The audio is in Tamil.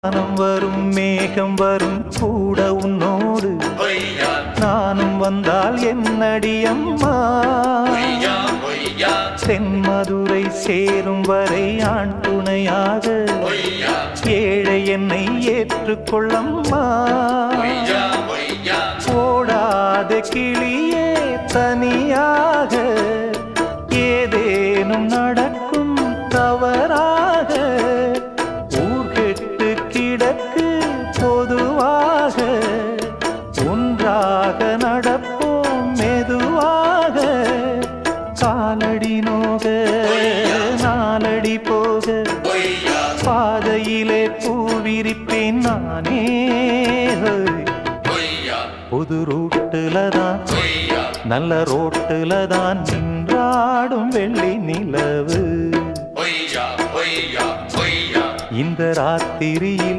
வானம் வரும் மேகம் வரும் கூட உன்னோடு நானும் வந்தால் என்னடி அம்மா தென்மதுரை சேரும் வரை ஆண் துணையாக ஏழை என்னை ஏற்றுக்கொள்ளம்மா ஓடாத கிளியே தனியாக ஏதேனும் நடக்கும் தவறாக ஊர்கெட்டு கிடக்கு பொதுவாக ஒன்றாக நடப்போம் மெதுவாக காலடி நோக நாலடி போக பாதையிலே பூவிரிப்பேன் நானே புது ரூட்டுல தான் நல்ல ரோட்டுல தான் நின்றாடும் வெள்ளி நிலவு இந்த ராத்திரியில்